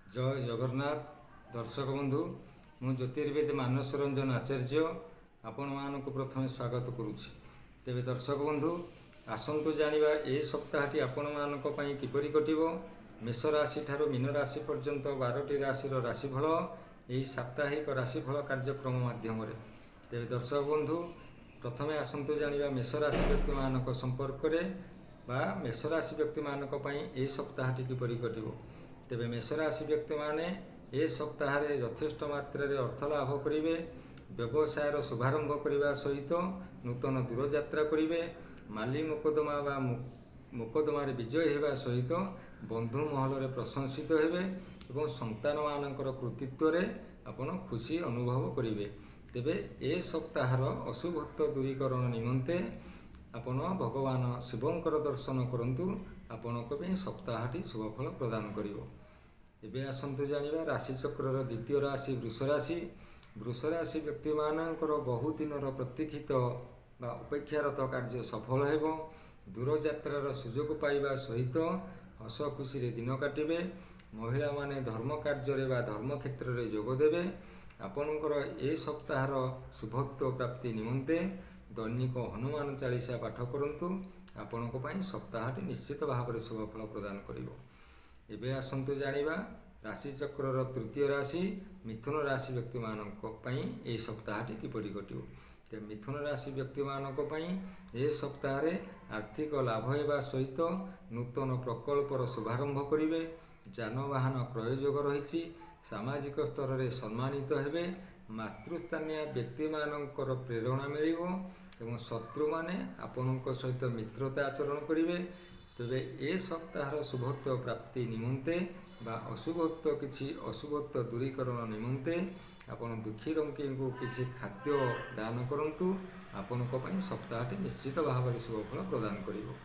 जय जगन्नाथ दर्शक बंधु मु ज्योतिर्वेद मानस रंजन आचार्य आपण मानक प्रथम स्वागत करुछि। तेबे दर्शक बंधु आसंतु जानिबा ए सप्ताहटी आपण मानक पई किपरि कटिबो। मेष राशि ठारो मीन राशि पर्यंत 12टी राशिर राशिफल एही साप्ताहिक राशिफल कार्यक्रम माध्यम रे। तेबे दर्शक बंधु प्रथमे आसंतु जानिबा मेष राशि व्यक्ति मानक संपर्क रे बा मेष राशि व्यक्ति मानक पई ए सप्ताहटी किपरि कटिबो। तेबे मेष राशि व्यक्ति माने ए सप्ताह यथेष्ट मात्रा अर्थ लाभ करेंगे। व्यवसायर शुभारंभ करने सहित नूतन दूरयात्रा करेंगे। माली मोकदमा बा मोकदमा विजय होगा सहित बंधु महल प्रशंसित हेबे एवं संतान मानकर कृतित्व रे आपण खुशी अनुभव करेंगे। तेबे ए सप्ताहर अशुभत्व दूरीकरण निमंते आपण भगवान शिवंकर दर्शन करंतु आपणक सप्ताहटी शुभफल प्रदान करिवो। एबे आसंतु जानिबा राशि चक्रर द्वितीय राशि वृष राशि। वृष राशि व्यक्ति मानकर बहु दिनर प्रतीक्षित बा अपेक्षारत कार्य सफल हेबो। दूरयात्रार सुजोग पाइबा सहित हस खुशी रे दिन काटिबे। महिला माने धर्म कार्य बा धर्म क्षेत्र रे जोग देबे। आपणकर ए सप्ताहर शुभत्व प्राप्ति निमंते दैनिक हनुमान चालीसा पाठ करंतु आपणक पई सप्ताहटी निश्चित भाव में शुभफल प्रदान करिवो। एबे आसंतु जानिबा राशि चक्रर तृतीय राशि मिथुन राशि व्यक्ति मानक पई ए सप्ताहटी किपरि कटिवो। ते मिथुन राशि व्यक्ति मानक पई ए सप्ताह रे आर्थिक लाभ हेबा सहित नूतन प्रकल्पर शुभारंभ करिवे। जानवाहन क्रय योग रहिछि। सामाजिक स्तर रे सम्मानित हेबे। मातृस्थानीय व्यक्ति मानकर प्रेरणा मिलिबो एवं शत्रु माने आपणक सहित मित्रता आचरण करिवे। तेबे ए सप्ताहर शुभत्व प्राप्ति निमंते बा अशुभत्व किछि अशुभत्व दूरीकरण निमंते आपण दुखी रंकी को किछि खाद्य दान करंतु आपणक पई सप्ताहटी निश्चित भाव में शुभफल प्रदान करिवो।